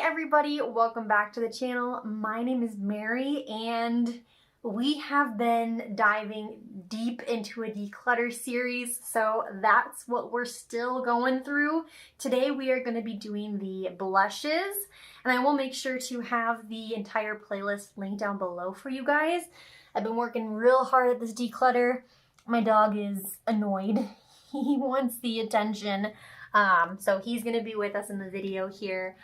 everybody, welcome back to the channel. My name is Mary and we have been diving deep into a declutter series, so that's what we're still going through. Today we are going to be doing the blushes, and I will make sure to have the entire playlist linked down below for you guys. I've been working real hard at this declutter. My dog is annoyed. He wants the attention, so he's going to be with us in the video here.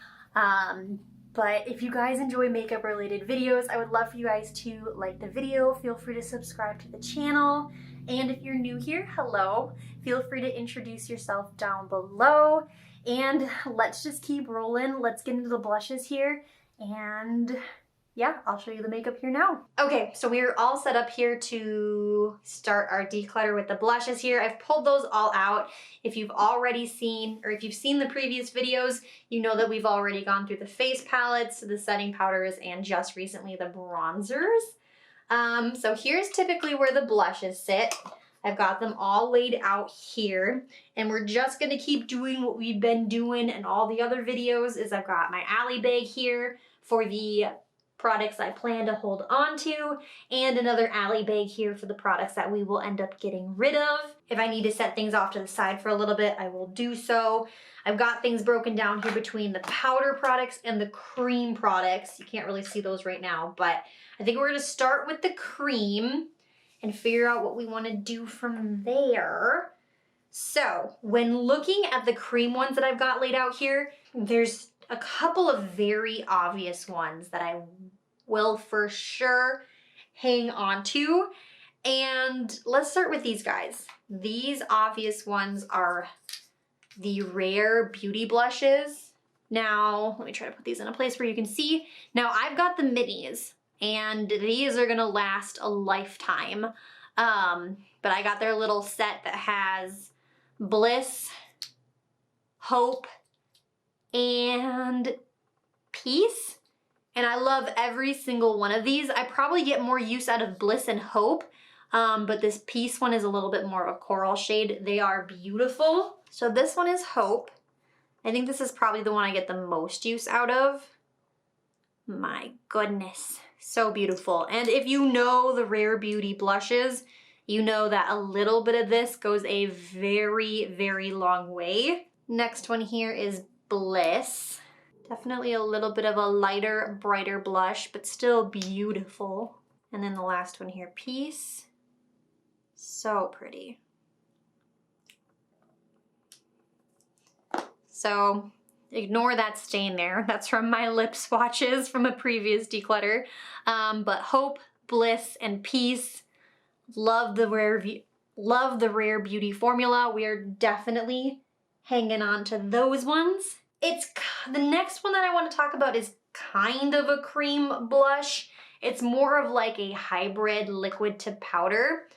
But if you guys enjoy makeup related videos, I would love for you guys to like the video. Feel free to subscribe to the channel. And if you're new here, hello. Feel free to introduce yourself down below. And let's just keep rolling. Let's get into the blushes here. And yeah, I'll show you the makeup here now. Okay, so we're all set up here to start our declutter with the blushes here. I've pulled those all out. If you've already seen, or if you've seen the previous videos, you know that we've already gone through the face palettes, the setting powders, and just recently the bronzers. So here's typically where the blushes sit. I've got them all laid out here, and we're just gonna keep doing what we've been doing in all the other videos. Is I've got my alley bag here for the products I plan to hold on to, and another alley bag here for the products that we will end up getting rid of. If I need to set things off to the side for a little bit, I will do so. I've got things broken down here between the powder products and the cream products. You can't really see those right now, but I think we're gonna start with the cream and figure out what we wanna do from there. So when looking at the cream ones that I've got laid out here, there's a couple of very obvious ones that I will for sure hang on to. And let's start with these guys. These obvious ones are the Rare Beauty blushes. Now, let me try to put these in a place where you can see. Now I've got the minis, and these are gonna last a lifetime. But I got their little set that has Bliss, Hope, and Peace, and I love every single one of these. I probably get more use out of Bliss and Hope, but this Peace one is a little bit more of a coral shade. They are beautiful. So this one is Hope. I think this is probably the one I get the most use out of. My goodness, so beautiful. And if you know the Rare Beauty blushes, you know that a little bit of this goes a very, very long way. Next one here is Bliss. Definitely a little bit of a lighter, brighter blush, but still beautiful. And then the last one here, Peace. So pretty. So ignore that stain there. That's from my lip swatches from a previous declutter. But Hope, Bliss, and Peace. Love the Rare Beauty formula. We are definitely hanging on to those ones. The next one that I want to talk about is kind of a cream blush. It's more of like a hybrid liquid to powder.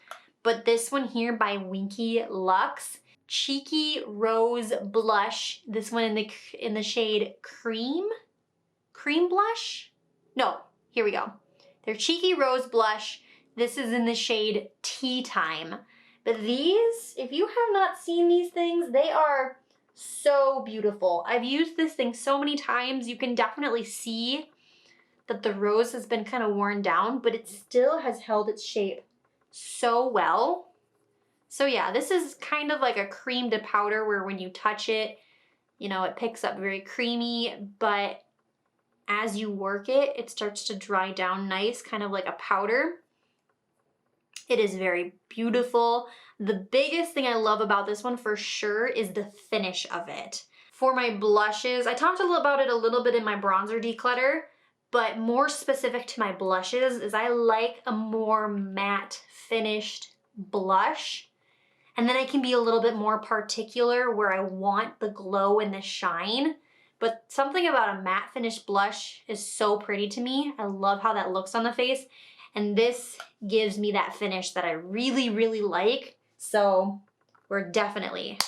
But this one here by Winky Lux, Cheeky Rose Blush. This one in the shade Cream Blush? No, here we go. They're Cheeky Rose Blush. This is in the shade Tea Time. But these, if you have not seen these things, they are so beautiful. I've used this thing so many times. You can definitely see that the rose has been kind of worn down, but it still has held its shape so well. So yeah, this is kind of like a cream to powder where when you touch it, you know, it picks up very creamy, but as you work it, it starts to dry down nice, kind of like a powder. It is very beautiful. The biggest thing I love about this one for sure is the finish of it. For my blushes, I talked about it a little bit in my bronzer declutter, but more specific to my blushes is I like a more matte finished blush. And then I can be a little bit more particular where I want the glow and the shine. But something about a matte finished blush is so pretty to me. I love how that looks on the face. And this gives me that finish that I really, really like. So we're definitely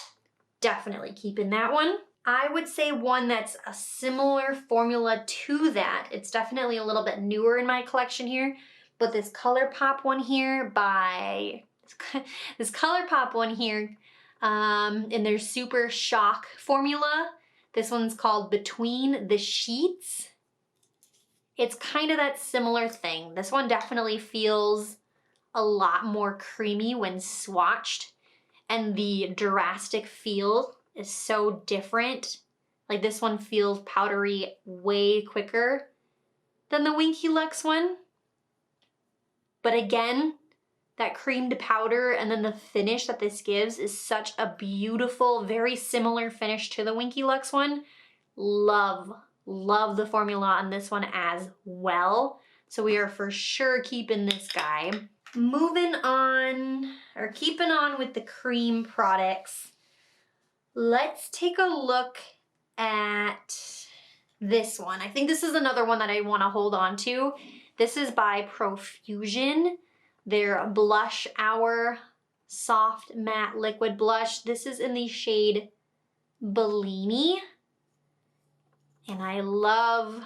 keeping that one. I would say one that's a similar formula to that. It's definitely a little bit newer in my collection here, but this ColourPop one here in their Super Shock formula. This one's called Between the Sheets. It's kind of that similar thing. This one definitely feels a lot more creamy when swatched, and the drastic feel is so different. Like this one feels powdery way quicker than the Winky Lux one. But again, that creamed powder and then the finish that this gives is such a beautiful, very similar finish to the Winky Lux one. Love the formula on this one as well. So we are for sure keeping this guy. Moving on, or keeping on with the cream products, let's take a look at this one. I think this is another one that I want to hold on to. This is by Profusion, their Blush Hour Soft Matte Liquid Blush. This is in the shade Bellini. And I love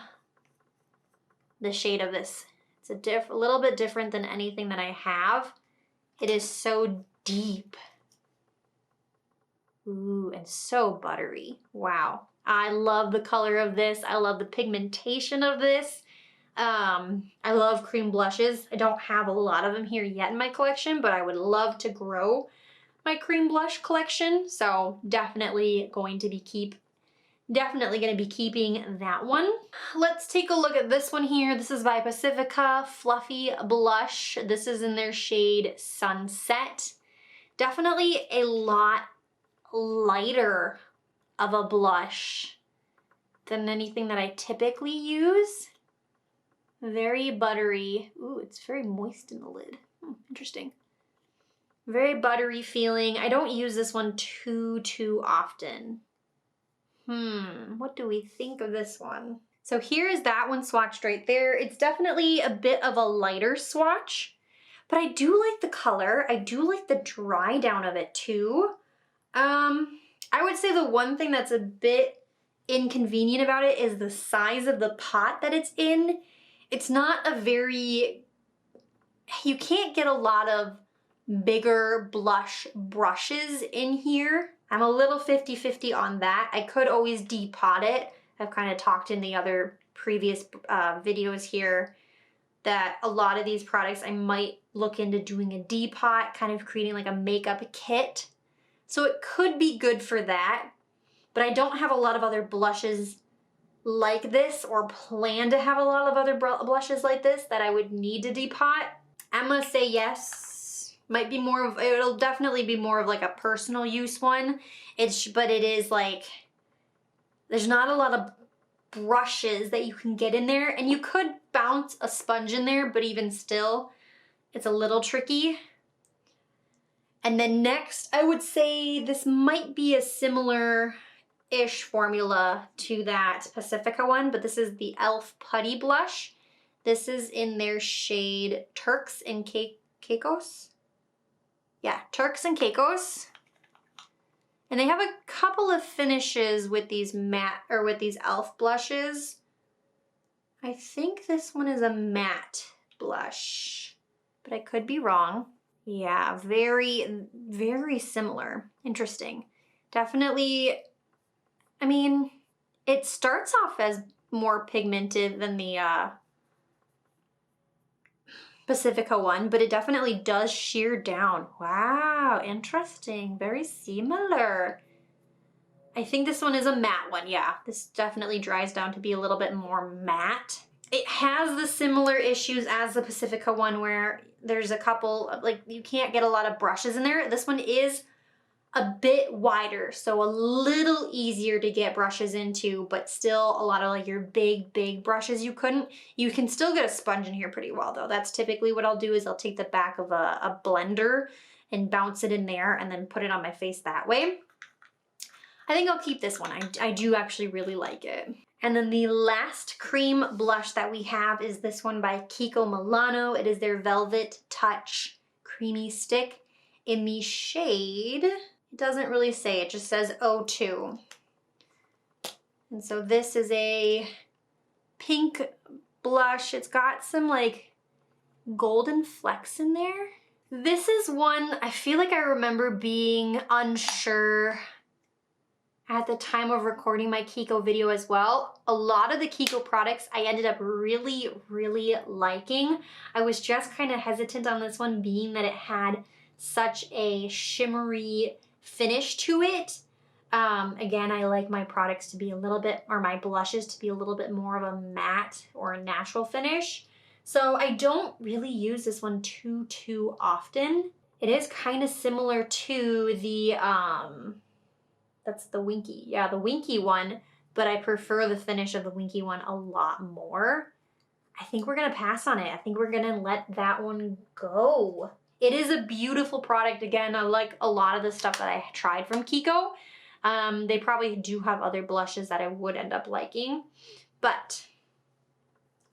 the shade of this. It's a little bit different than anything that I have. It is so deep. Ooh, and so buttery. Wow. I love the color of this. I love the pigmentation of this. I love cream blushes. I don't have a lot of them here yet in my collection, but I would love to grow my cream blush collection. So definitely going to be keeping that one. Let's take a look at this one here. This is by Pacifica Fluffy Blush. This is in their shade Sunset. Definitely a lot lighter of a blush than anything that I typically use. Very buttery. Ooh, it's very moist in the lid. Interesting. Very buttery feeling. I don't use this one too often. What do we think of this one? So here is that one swatched right there. It's definitely a bit of a lighter swatch, but I do like the color. I do like the dry down of it too. I would say the one thing that's a bit inconvenient about it is the size of the pot that it's in. It's not a very, you can't get a lot of bigger blush brushes in here. I'm a little 50-50 on that. I could always depot it. I've kind of talked in the other previous videos here that a lot of these products I might look into doing a depot, kind of creating like a makeup kit. So it could be good for that, but I don't have a lot of other blushes like this or plan to have a lot of other blushes like this that I would need to depot. I'm gonna say yes. Might be more of, it'll definitely be more of like a personal use one. But it is like, there's not a lot of brushes that you can get in there, and you could bounce a sponge in there, but even still, it's a little tricky. And then next, I would say this might be a similar-ish formula to that Pacifica one, but this is the e.l.f. Putty Blush. This is in their shade Turks and Caicos. Yeah, Turks and Caicos. And they have a couple of finishes with these matte, or with these e.l.f. blushes. I think this one is a matte blush, but I could be wrong. Yeah, very similar. Interesting. Definitely, I mean, it starts off as more pigmented than the Pacifica one, but it definitely does sheer down. Wow, interesting. Very similar. I think this one is a matte one. Yeah, this definitely dries down to be a little bit more matte. It has the similar issues as the Pacifica one where there's a couple of, like, you can't get a lot of brushes in there. This one is a bit wider, so a little easier to get brushes into, but still a lot of like your big brushes you can still get a sponge in here pretty well though. That's typically what I'll do is I'll take the back of a blender and bounce it in there and then put it on my face that way. I think I'll keep this one. I do actually really like it. And then the last cream blush that we have is this one by Kiko Milano. It is their Velvet Touch Creamy Stick in the shade, it doesn't really say, it just says 02. And so this is a pink blush. It's got some like golden flecks in there. This is one I feel like I remember being unsure at the time of recording my Kiko video as well. A lot of the Kiko products I ended up really, really liking. I was just kind of hesitant on this one, being that it had such a shimmery finish to it. Again, I like my products to be a little bit, or my blushes to be a little bit more of a matte or a natural finish. So I don't really use this one too often. It is kind of similar to the, that's the Winky. Yeah, the Winky one, but I prefer the finish of the Winky one a lot more. I think we're gonna pass on it. I think we're gonna let that one go. It is a beautiful product. Again, I like a lot of the stuff that I tried from Kiko. They probably do have other blushes that I would end up liking, but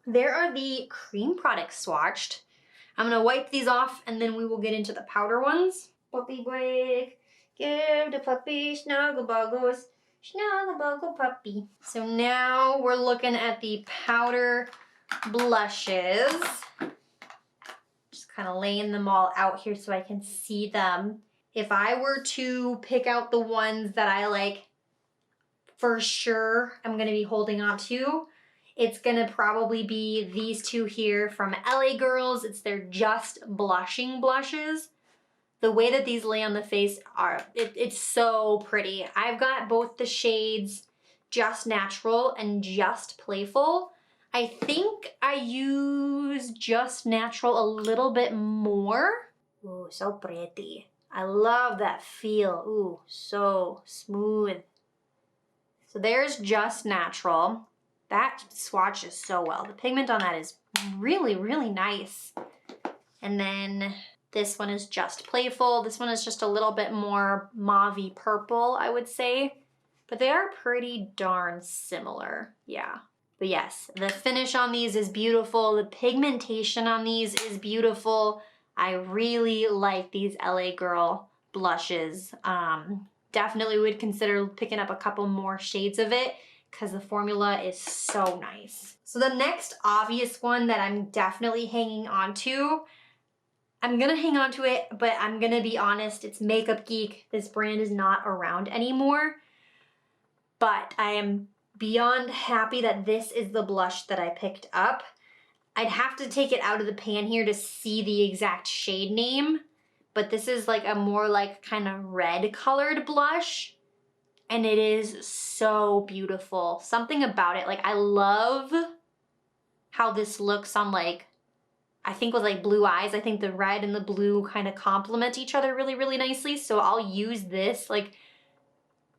there are the cream products swatched. I'm gonna wipe these off and then we will get into the powder ones. Puppy break, give the puppy snuggle buggles, snuggle buggle puppy. So now we're looking at the powder blushes. Just kind of laying them all out here so I can see them. If I were to pick out the ones that I like for sure I'm gonna be holding on to, it's gonna probably be these two here from LA Girls. It's their Just Blushing blushes. The way that these lay on the face are, it's so pretty. I've got both the shades Just Natural and Just Playful. I think I use Just Natural a little bit more. Ooh, so pretty. I love that feel. Ooh, so smooth. So there's Just Natural. That swatches so well. The pigment on that is really, really nice. And then this one is Just Playful. This one is just a little bit more mauve-y purple, I would say. But they are pretty darn similar, yeah. But yes, the finish on these is beautiful. The pigmentation on these is beautiful. I really like these LA Girl blushes. Definitely would consider picking up a couple more shades of it because the formula is so nice. So the next obvious one that I'm definitely hanging on to, I'm gonna hang on to it, but I'm gonna be honest, it's Makeup Geek. This brand is not around anymore, but I am beyond happy that this is the blush that I picked up. I'd have to take it out of the pan here to see the exact shade name, but this is like a more like kind of red colored blush, and it is so beautiful. Something about it, like I love how this looks on like, I think with like blue eyes. I think the red and the blue kind of complement each other really, really nicely. So I'll use this like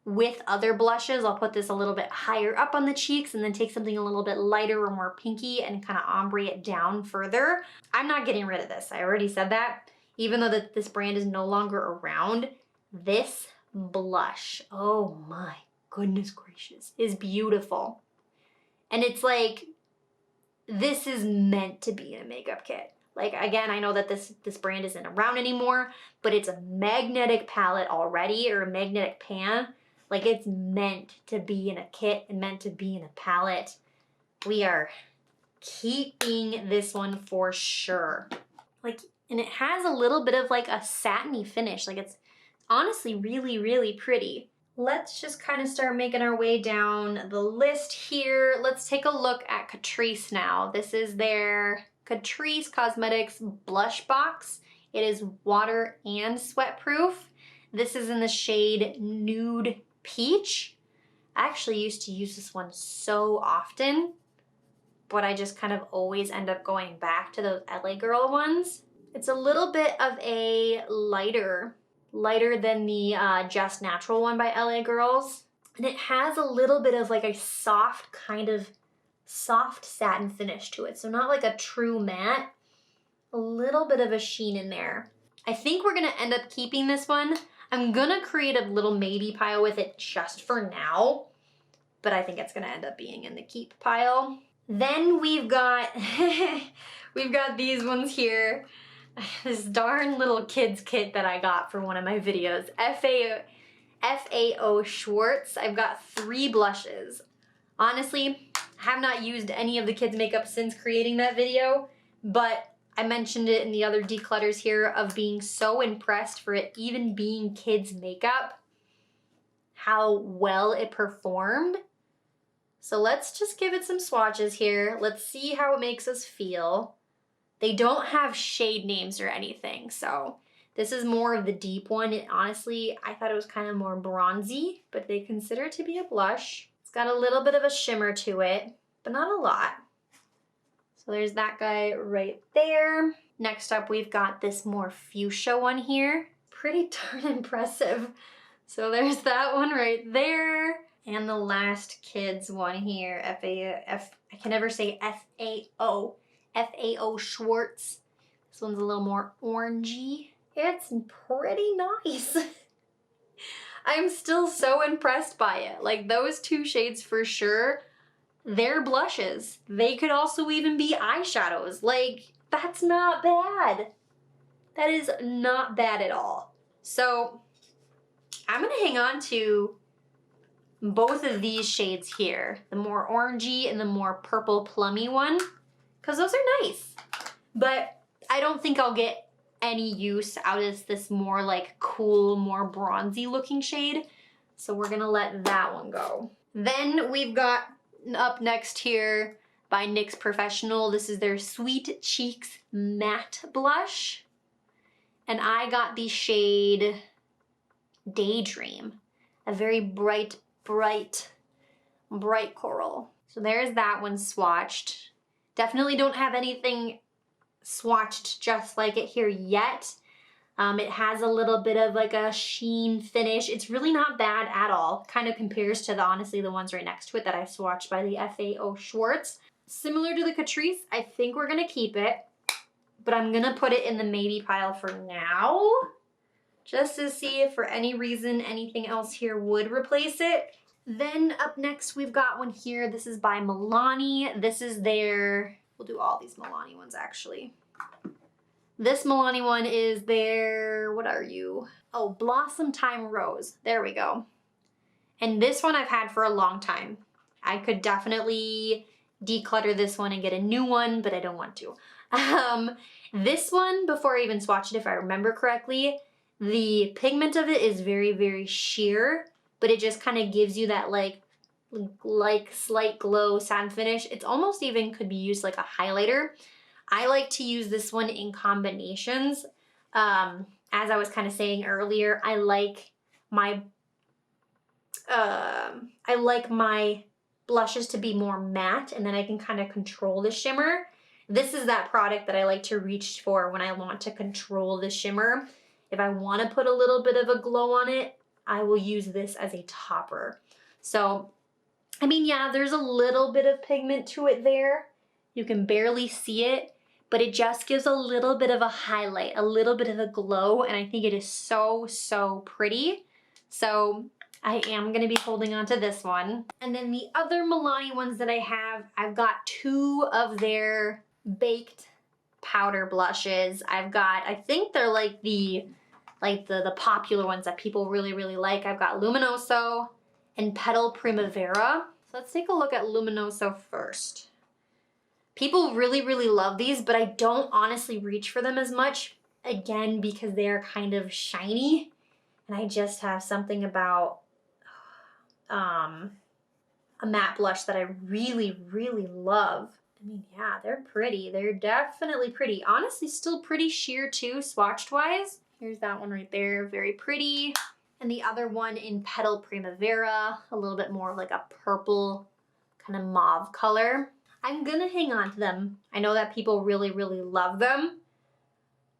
with other blushes. I'll put this a little bit higher up on the cheeks and then take something a little bit lighter or more pinky and kind of ombre it down further. I'm not getting rid of this. I already said that. Even though this brand is no longer around, this blush, oh my goodness gracious, is beautiful. And it's like, this is meant to be in a makeup kit. Like, again, I know that this brand isn't around anymore, but it's a magnetic palette already, or a magnetic pan. Like, it's meant to be in a kit and meant to be in a palette. We are keeping this one for sure. Like, and it has a little bit of like a satiny finish. Like, it's honestly really, really pretty. Let's just kind of start making our way down the list here. Let's take a look at Catrice now. This is their Catrice Cosmetics blush box. It is water and sweat proof. This is in the shade Nude Peach. I actually used to use this one so often, but I just kind of always end up going back to those LA Girl ones. It's a little bit of a lighter than the Just Natural one by LA Girls. And it has a little bit of like a soft kind of soft satin finish to it. So not like a true matte, a little bit of a sheen in there. I think we're gonna end up keeping this one. I'm gonna create a little maybe pile with it just for now, but I think it's gonna end up being in the keep pile. Then we've got, we've got these ones here. This darn little kids kit that I got for one of my videos. FAO Schwartz. I've got 3 blushes. Honestly, I have not used any of the kids makeup since creating that video, but I mentioned it in the other declutters here of being so impressed for it even being kids makeup. how well it performed. So let's just give it some swatches here. Let's see how it makes us feel. They don't have shade names or anything, so this is more of the deep one. Honestly, I thought it was kind of more bronzy, but they consider it to be a blush. It's got a little bit of a shimmer to it, but not a lot. So there's that guy right there. Next up, we've got this more fuchsia one here. Pretty darn impressive. So there's that one right there. And the last kids one here, I can never say F-A-O. F-A-O Schwartz. This one's a little more orangey. It's pretty nice. I'm still so impressed by it. Like those two shades for sure, they're blushes. They could also even be eyeshadows. Like that's not bad. That is not bad at all. So I'm gonna hang on to both of these shades here, the more orangey and the more purple plummy one, because those are nice. But I don't think I'll get any use out of this more like cool, more bronzy looking shade. So we're gonna let that one go. Then we've got up next here by NYX Professional. This is their Sweet Cheeks Matte Blush. And I got the shade Daydream, a very bright coral. So there's that one swatched. Definitely don't have anything swatched just like it here yet. It has a little bit of like a sheen finish. It's really not bad at all. Kind of compares to honestly the ones right next to it that I swatched by the FAO Schwartz. Similar to the Catrice, I think we're gonna keep it, but I'm gonna put it in the maybe pile for now, just to see if for any reason anything else here would replace it. Then up next, we've got one here. This is by Milani. This is their, we'll do all these Milani ones actually. This Milani one is their, what are you? Oh, Blossom Time Rose. There we go. And this one I've had for a long time. I could definitely declutter this one and get a new one, but I don't want to. This one, before I even swatched it, if I remember correctly, the pigment of it is very, very sheer, but it just kind of gives you that like slight glow satin finish. It's almost even could be used like a highlighter. I like to use this one in combinations. As I was kind of saying earlier, I like my blushes to be more matte, and then I can kind of control the shimmer. This is that product that I like to reach for when I want to control the shimmer. If I want to put a little bit of a glow on it, I will use this as a topper. So, I mean, yeah, there's a little bit of pigment to it there. You can barely see it, but it just gives a little bit of a highlight, a little bit of a glow, and I think it is so, so pretty. So I am gonna be holding on to this one. And then the other Milani ones that I have, I've got two of their baked powder blushes. I've got, I think they're like the popular ones that people really, really like. I've got Luminoso and Petal Primavera. So let's take a look at Luminoso first. People really, really love these, but I don't honestly reach for them as much, again, because they're kind of shiny. And I just have something about a matte blush that I really, really love. I mean, yeah, they're pretty. They're definitely pretty. Honestly, still pretty sheer too, swatched-wise. Here's that one right there, very pretty. And the other one in Petal Primavera, a little bit more like a purple kind of mauve color. I'm gonna hang on to them. I know that people really, really love them.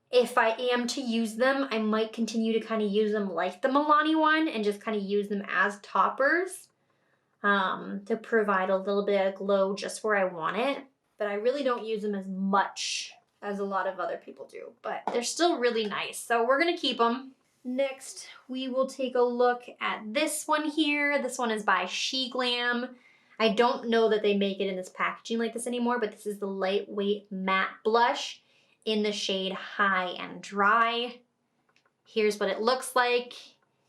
If I am to use them, I might continue to kind of use them like the Milani one and just kind of use them as toppers to provide a little bit of glow just where I want it. But I really don't use them as much as a lot of other people do, but they're still really nice. So we're gonna keep them. Next, we will take a look at this one here. This one is by She Glam. I don't know that they make it in this packaging like this anymore, but this is the lightweight matte blush in the shade High and Dry. Here's what it looks like.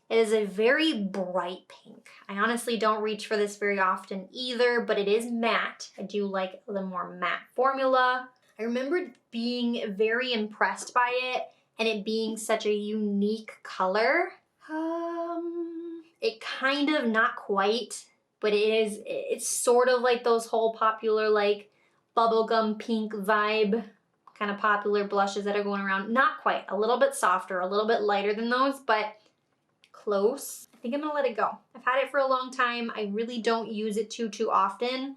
It is a very bright pink. I honestly don't reach for this very often either, but it is matte. I do like the more matte formula. I remember being very impressed by it and it being such a unique color. It kind of, not quite, but it's sort of like those whole popular like bubblegum pink vibe kind of popular blushes that are going around. Not quite, a little bit softer, a little bit lighter than those, but close. I think I'm gonna let it go. I've had it for a long time. I really don't use it too often.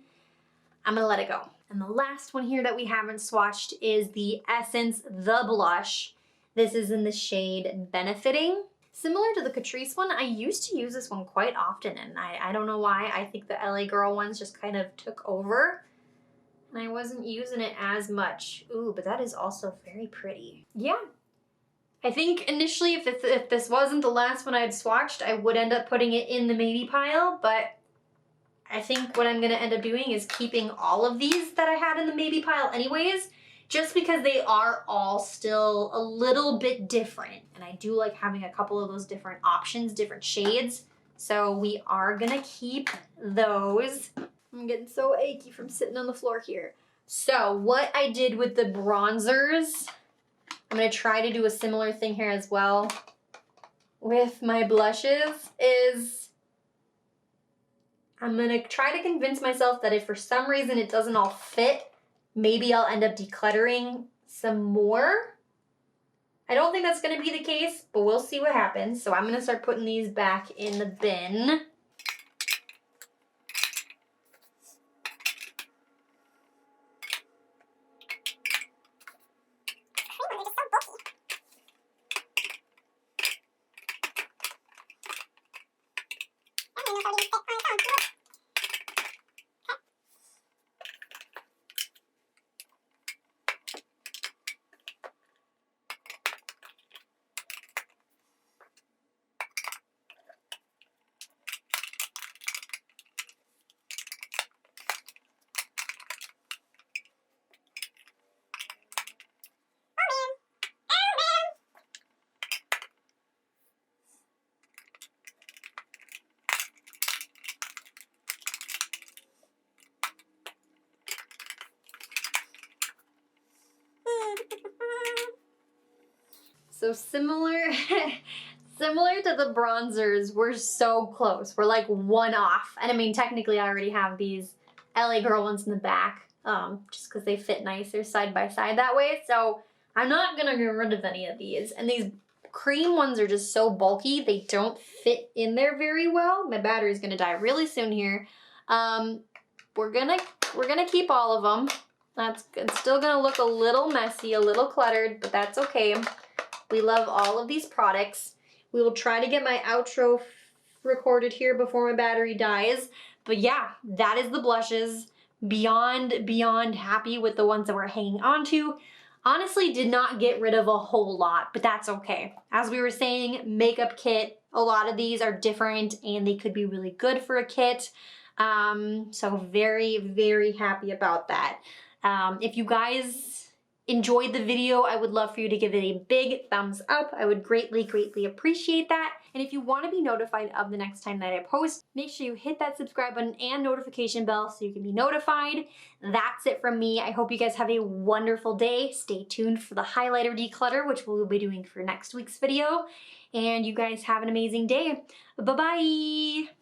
I'm gonna let it go. And the last one here that we haven't swatched is the Essence The Blush. This is in the shade Benefiting. Similar to the Catrice one, I used to use this one quite often, and I don't know why. I think the LA Girl ones just kind of took over, and I wasn't using it as much. Ooh, but that is also very pretty. Yeah. I think initially if this wasn't the last one I'd swatched, I would end up putting it in the maybe pile, but I think what I'm gonna end up doing is keeping all of these that I had in the maybe pile anyways, just because they are all still a little bit different. And I do like having a couple of those different options, different shades. So we are gonna keep those. I'm getting so achy from sitting on the floor here. So what I did with the bronzers, I'm gonna try to do a similar thing here as well with my blushes, is I'm gonna try to convince myself that if for some reason it doesn't all fit, maybe I'll end up decluttering some more. I don't think that's gonna be the case, but we'll see what happens. So I'm gonna start putting these back in the bin. So similar to the bronzers, we're so close. We're like one off. And I mean, technically I already have these LA Girl ones in the back, just because they fit nicer side by side that way. So I'm not gonna get rid of any of these. And these cream ones are just so bulky, they don't fit in there very well. My battery's gonna die really soon here. We're gonna keep all of them. It's still gonna look a little messy, a little cluttered, but that's okay. We love all of these products. We will try to get my outro recorded here before my battery dies. But yeah, that is the blushes. Beyond happy with the ones that we're hanging on to. Honestly, did not get rid of a whole lot, but that's okay. As we were saying, makeup kit, a lot of these are different and they could be really good for a kit. So very happy about that. If you guys enjoyed the video, I would love for you to give it a big thumbs up. I would greatly appreciate that. And if you want to be notified of the next time that I post, make sure you hit that subscribe button and notification bell so you can be notified. That's it from me. I hope you guys have a wonderful day. Stay tuned for the highlighter declutter, which we'll be doing for next week's video. And you guys have an amazing day. Bye-bye.